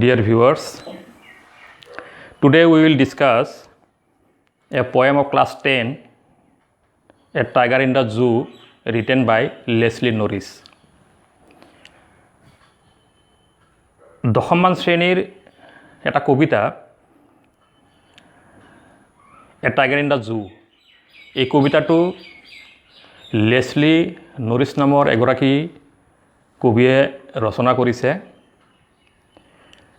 Dear viewers, today we will discuss a poem of class 10, A Tiger in the Zoo, written by Leslie Norris. দশমমান শ্ৰেণীৰ এটা কবিতা a tiger in the zoo. এই কবিতাটো Leslie নৰিছ নামৰ এগৰাকী কবিয়ে ৰচনা কৰিছে।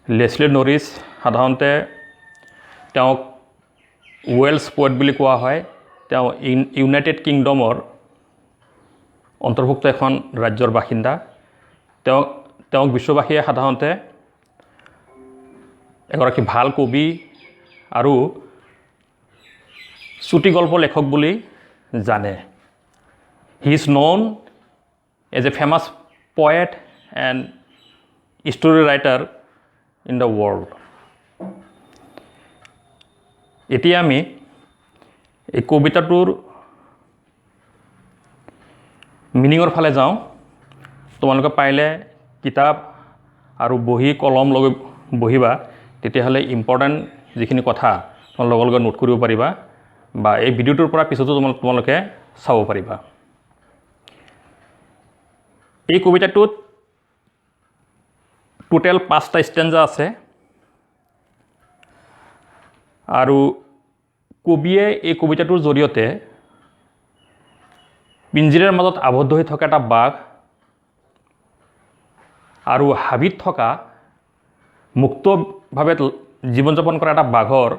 লেছলি নৰিছ সাধাৰণতে তেওঁক ৱেলছ পোৱেট বুলি কোৱা হয়। তেওঁ ইউনাইটেড কিংডমৰ অন্তৰ্ভুক্ত এখন ৰাজ্যৰ বাসিন্দা। তেওঁক বিশ্ববাসীয়ে সাধাৰণতে এগৰাকী ভাল কবি আৰু চুটিগল্প লেখক বুলি জানে। He is known as a famous poet and story writer in the world. এতিয়া আমি এই কবিতাটোৰ মিনিঙৰ ফালে যাওঁ। তোমালোকে পাৰিলে কিতাপ আৰু বহি কলম লৈ বহিবা, তেতিয়াহ'লে ইম্পৰ্টেণ্ট যিখিনি কথা তোমালোকে লগে লগে নোট কৰিব পাৰিবা বা এই ভিডিঅ'টোৰ পৰা পিছতো তোমালোকে চাব পাৰিবা। এই কবিতাটোত টোটেল 5টা ষ্টেঞ্জা আছে আৰু কবিয়ে এই কবিতাটোৰ জৰিয়তে পিঞ্জিৰাৰ মাজত আবদ্ধ হৈ থকা এটা বাঘ আৰু হাবিত থকা মুক্তভাৱে জীৱন যাপন কৰা এটা বাঘৰ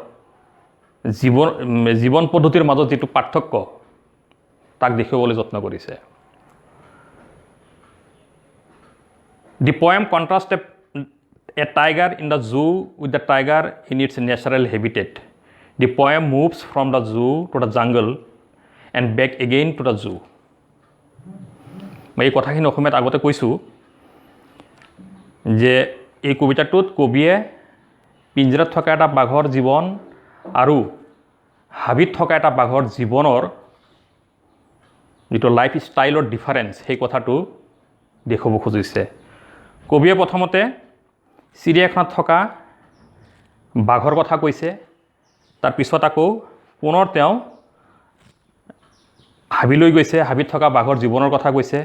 জীৱন পদ্ধতিৰ মাজত যিটো পাৰ্থক্য তাক দেখুৱাবলৈ যত্ন কৰিছে। The poem contrasts a tiger in the zoo with the tiger in its natural habitat. The poem moves from the zoo to the jungle and back again to the zoo. মই এই কথাখিনি অসমীয়াত আগতে কৈছোঁ যে এই কবিতাটোত কবিয়ে পিঞ্জিৰাত থকা এটা বাঘৰ জীৱন আৰু হাবিত থকা এটা বাঘৰ জীৱনৰ যিটো লাইফ ষ্টাইলৰ ডিফাৰেঞ্চ সেই কথাটো দেখুৱাব খুজিছে। কবিয়ে প্ৰথমতে চিৰিয়াখানাত থকা বাঘৰ কথা কৈছে, তাৰপিছত আকৌ পুনৰ তেওঁ হাবিলৈ গৈছে, হাবিত থকা বাঘৰ জীৱনৰ কথা কৈছে,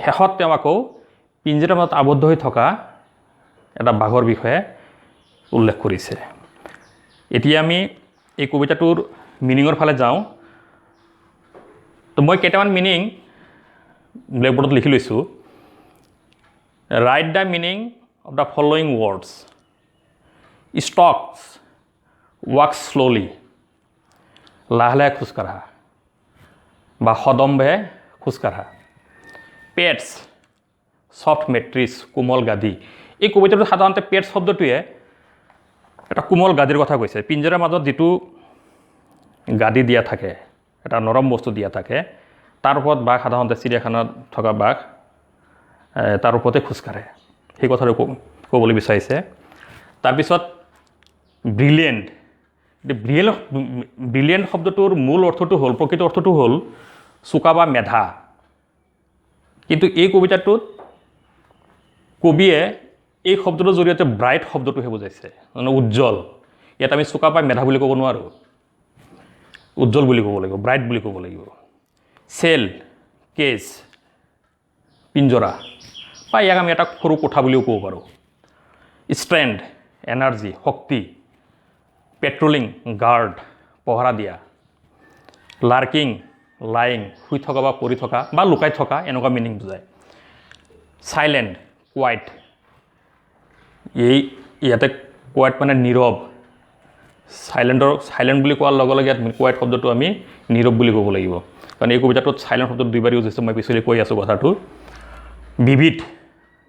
শেষত তেওঁ আকৌ পিঞ্জিৰাৰ মাজত আবদ্ধ হৈ থকা এটা বাঘৰ বিষয়ে উল্লেখ কৰিছে। এতিয়া আমি এই কবিতাটোৰ মিনিঙৰ ফালে যাওঁ। তো মই কেইটামান মিনিং ব্লেকবোৰ্ডত লিখি লৈছোঁ। Right the meaning of the following words. Stocks walk slowly, লাহে লাহে খোজকাঢ়া বা সদম্ভে খোজকাঢ়া। পেটছ ছফ্ট মেট্ৰিছ, কোমল গাদী। এই কবিতাটোত সাধাৰণতে পেটছ শব্দটোৱে এটা কোমল গাদীৰ কথা কৈছে। পিঞ্জৰাৰ মাজত যিটো গাদী দিয়া থাকে, এটা নৰম বস্তু দিয়া থাকে, তাৰ ওপৰত বাঘ সাধাৰণতে চিৰিয়াখানাত থকা বাঘ তাৰ ওপৰতে খোজকাঢ়ে, সেই কথাটো ক'বলৈ বিচাৰিছে। তাৰপিছত ব্ৰিলিয়েণ্ট। ব্ৰিলিয়েণ্ট শব্দটোৰ মূল অৰ্থটো হ'ল, প্ৰকৃত অৰ্থটো হ'ল চোকা বা মেধা। কিন্তু এই কবিতাটোত কবিয়ে এই শব্দটোৰ জৰিয়তে ব্ৰাইট শব্দটোহে বুজাইছে, মানে উজ্জ্বল। ইয়াত আমি চোকা বা মেধা বুলি ক'ব নোৱাৰোঁ, উজ্জ্বল বুলি ক'ব লাগিব, ব্ৰাইট বুলি ক'ব লাগিব। চেল, কেজ, পিঞ্জৰা, বা ইয়াক আমি এটা সৰু কোঠা বুলিও ক'ব পাৰোঁ। ষ্ট্ৰেণ্ড, এনাৰ্জি, শক্তি। পেট্ৰলিং, গাৰ্ড, পহৰা দিয়া। লাৰ্কিং, লাইং, শুই থকা বা পৰি থকা বা লুকাই থকা, এনেকুৱা মিনিং বুজায়। Silent, quiet. ইয়াতে কোৱাইট মানে নীৰৱ। চাইলেণ্ট বুলি কোৱাৰ লগে লগে ইয়াত কোৱাইট শব্দটো আমি নীৰৱ বুলি ক'ব লাগিব, কাৰণ এই কবিতাটোত চাইলেণ্ট শব্দটো দুইবাৰ ইউজ হৈছে। মই পিছলৈ কৈ আছোঁ কথাটো। Vivid,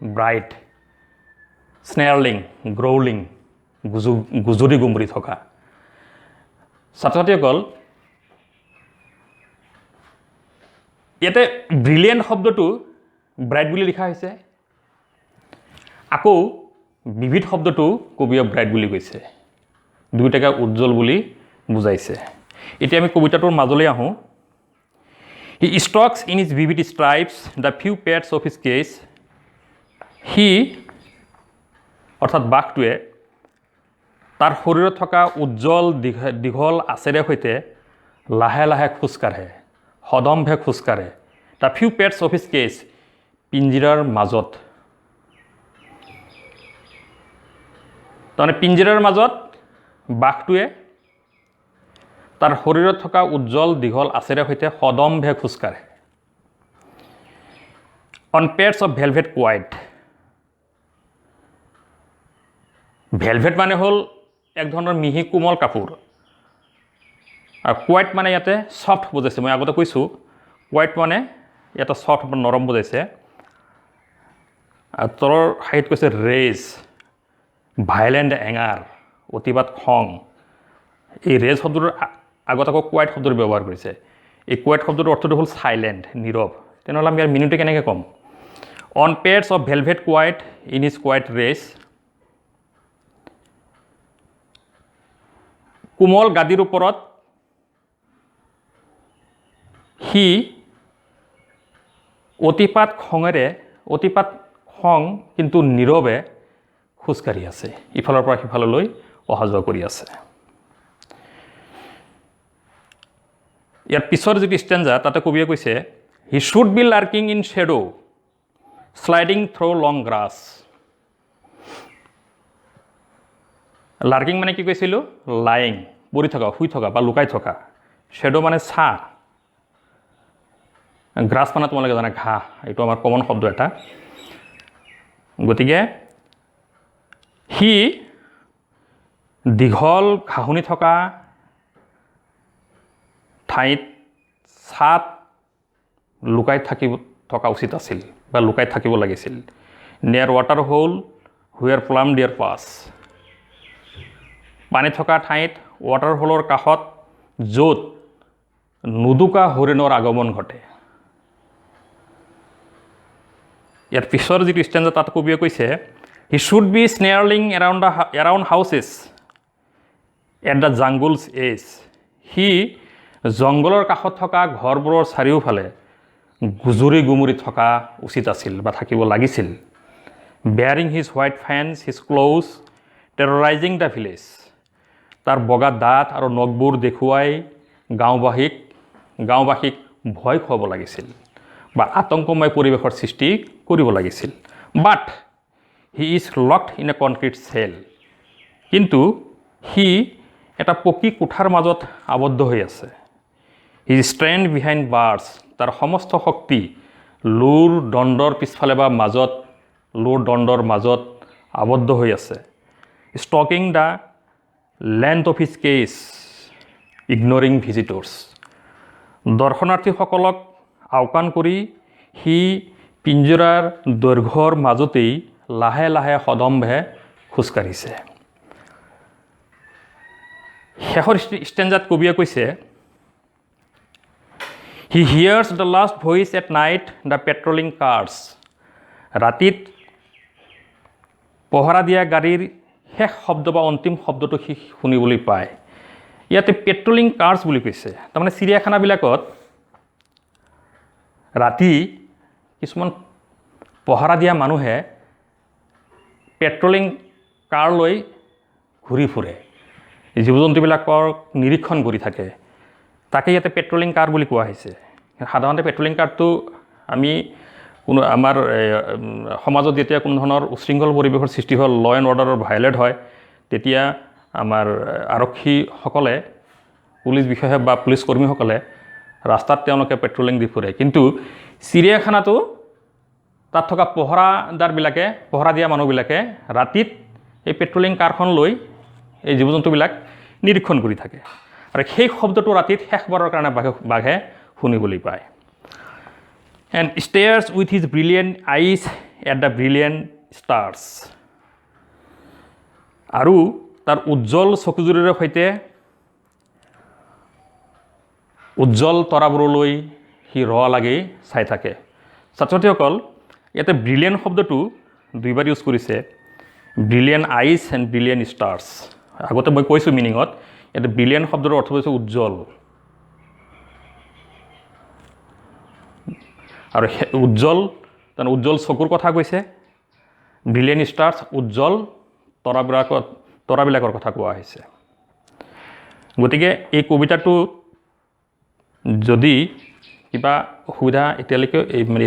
bright. স্নেয়াৰলিং, গ্ৰউলিং, গুজৰি গুমৰি থকা। ছাত্ৰ ছাত্ৰীসকল, ইয়াতে ব্ৰিলিয়েণ্ট শব্দটো ব্ৰাইট বুলি লিখা হৈছে, আকৌ ভিভিড শব্দটো কবিয়ে ব্ৰাইট বুলি কৈছে, দুয়োটাকে উজ্জ্বল বুলি বুজাইছে। এতিয়া আমি কবিতাটোৰ মাজলৈ আহোঁ। He stalks in his vivid stripes the few pairs of his case. He অৰ্থাৎ বাঘটোৱে তাৰ শৰীৰত থকা উজ্জ্বল দীঘল আচেৰে সৈতে লাহে লাহে খোজকাঢ়ে, সদম্ভে খোজকাঢ়ে। The few pads of his cage, পিঞ্জিৰাৰ মাজত। তাৰমানে পিঞ্জিৰাৰ মাজত বাঘটোৱে তাৰ শৰীৰত থকা উজ্জ্বল দীঘল আচেৰে সৈতে সদম্ভে খোজকাঢ়ে। On pads of velvet quiet. Velvet মানে হ'ল এক ধৰণৰ মিহি কোমল কাপোৰ, আৰু কোৱাইট মানে ইয়াতে ছফ্ট বুজাইছে। মই আগতে কৈছোঁ কোৱাইট মানে ইয়াতে ছফ্ট বা নৰম বুজাইছে। আৰু তলৰ শাৰীত কৈছে ৰেজ, ভাইলেণ্ট এঙাৰ, অতিপাত খং। এই ৰেজ শব্দটোৰ আগত আকৌ কোৱাইট শব্দটো ব্যৱহাৰ কৰিছে। এই কোৱাইট শব্দটোৰ অৰ্থটো হ'ল চাইলেণ্ট, নীৰৱ। তেনেহ'লে আমি ইয়াৰ মিনিংটো কেনেকৈ ক'ম? On pads of velvet quiet in is quiet raise. কোমল গাদীৰ ওপৰত সি অতিপাত খং কিন্তু নীৰৱে খোজকাঢ়ি আছে, ইফালৰ পৰা সিফাললৈ অহা যোৱা কৰি আছে। ইয়াৰ পিছৰ যিটো ষ্টেঞ্জা তাতে কবিয়ে কৈছে he should be lurking in shadow sliding through long grass. Lurking মানে কি কৈছিলোঁ? লাইং, পৰি থকা, শুই থকা বা লুকাই থকা। শ্বেডো মানে ছাঁ, গ্ৰাছ মানে তোমালোকে জানা ঘাঁহ, এইটো আমাৰ কমন শব্দ এটা। গতিকে সি দীঘল ঘাঁহনি থকা ঠাইত ছাঁত লুকাই থকা উচিত আছিল বা লুকাই থাকিব লাগিছিল। Near water hole where plump deer pass. পানী থকা ঠাইত, ৱাটাৰ হোলৰ কাষত, য'ত নুদুকা হৰিণৰ আগমন ঘটে। ইয়াৰ পিছৰ যিটো ষ্টেঞ্জা তাত কবিয়ে কৈছে he should be snarling around houses at the jungle's edge. সি জংঘলৰ কাষত থকা ঘৰবোৰৰ চাৰিওফালে গুজৰি গুমৰি থকা উচিত আছিল বা থাকিব লাগিছিল। Baring his white fangs his claws terrorising the village. তাৰ বগা দাঁত আৰু নখবোৰ দেখুৱাই গাঁওবাসীক ভয় খুৱাব লাগিছিল বা আতংকময় পৰিৱেশৰ সৃষ্টি কৰিব লাগিছিল। But he is locked in a concrete cell. কিন্তু সি এটা পকী কোঠাৰ মাজত আবদ্ধ হৈ আছে। He strand behind bars. তাৰ সমস্ত শক্তি লোৰ দণ্ডৰ পিছফালে বা লোৰ মাজত আবদ্ধ হৈ আছে। Stalking the length of his cage ignoring visitors. দৰ্শনাৰ্থীসকলক আওকাণ কৰি সি পিঞ্জৰাৰ দৈৰ্ঘ্যৰ মাজতেই লাহে লাহে সদম্ভে খোজকাঢ়িছে। শেষৰ ষ্টেঞ্জাত কবিয়ে কৈছে he hears the last voice at night the patrolling cars. ৰাতিত পহৰা দিয়া গাড়ীৰ শেষ শব্দ বা অন্তিম শব্দটো সি শুনিবলৈ পায়। ইয়াতে পেট্ৰলিং কাৰ্ছ বুলি কৈছে। তাৰমানে চিৰিয়াখানাবিলাকত ৰাতি কিছুমান পহৰা দিয়া মানুহে পেট্ৰলিং কাৰ লৈ ঘূৰি ফুৰে, জীৱ জন্তুবিলাকৰ নিৰীক্ষণ কৰি থাকে। তাকে ইয়াতে পেট্ৰলিং কাৰ বুলি কোৱা হৈছে। সাধাৰণতে পেট্ৰলিং কাৰটো আমি আমাৰ সমাজত যেতিয়া কোনো ধৰণৰ উশৃংখল পৰিৱেশৰ সৃষ্টি হ'ল, ল এণ্ড অৰ্ডাৰৰ ভায়লেট হয়, তেতিয়া আমাৰ আৰক্ষীসকলে, পুলিচ বিষয়া বা পুলিচ কৰ্মীসকলে ৰাস্তাত তেওঁলোকে পেট্ৰলিং দি ফুৰে। কিন্তু চিৰিয়াখানাটো তাত থকা পহৰা দিয়া মানুহবিলাকে ৰাতিত এই পেট্ৰলিং কাৰখন লৈ এই জীৱ জন্তুবিলাক নিৰীক্ষণ কৰি থাকে। আৰু সেই শব্দটো ৰাতিত শেষবাৰৰ কাৰণে বাঘে শুনিবলৈ পায়। And stares with his brilliant eyes at the brilliant stars. আৰু তাৰ উজ্জ্বল চকুযোৰেৰে সৈতে উজ্জ্বল তৰাবোৰলৈ সি লাগি চাই থাকে। ছাত্ৰ ছাত্ৰীসকল, ইয়াতে ব্ৰিলিয়েণ্ট শব্দটো দুইবাৰ ইউজ কৰিছে, brilliant eyes and brilliant stars. আগতে মই কৈছোঁ মিনিঙত, ইয়াতে ব্ৰিলিয়েণ্ট শব্দটোৰ অৰ্থ হৈছে উজ্জ্বল। আৰু উজ্জ্বল চকুৰ কথা কৈছে, ব্ৰিলিয়েণ্ট ষ্টাৰ্ছ উজ্জ্বল তৰাবিলাকৰ কথা কোৱা হৈছে। গতিকে এই কবিতাটো যদি কিবা অসুবিধা এতিয়ালৈকে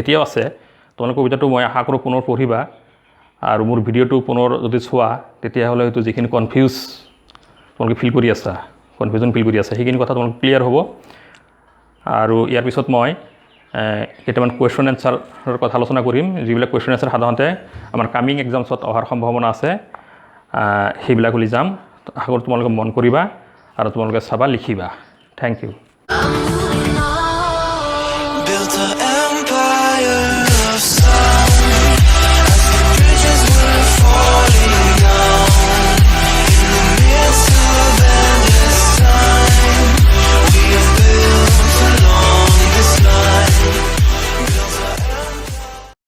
এতিয়াও আছে, তোমালোকে কবিতাটো মই আশা কৰোঁ পুনৰ পঢ়িবা, আৰু মোৰ ভিডিঅ'টো পুনৰ যদি চোৱা তেতিয়াহ'লে হয়তো যিখিনি তোমালোকে কনফিউজন ফিল কৰি আছা সেইখিনি কথা তোমালোকে ক্লিয়াৰ হ'ব। আৰু ইয়াৰ পিছত মই কেইটামান কুৱেশ্যন এনচাৰৰ কথা আলোচনা কৰিম, যিবিলাক কুৱেশ্যন এনচাৰ সাধাৰণতে আমাৰ কামিং এক্সামছত অহাৰ সম্ভাৱনা আছে, সেইবিলাক লৈ যাম। আশা কৰোঁ তোমালোকে মন কৰিবা আৰু তোমালোকে চাবা, লিখিবা। Thank U.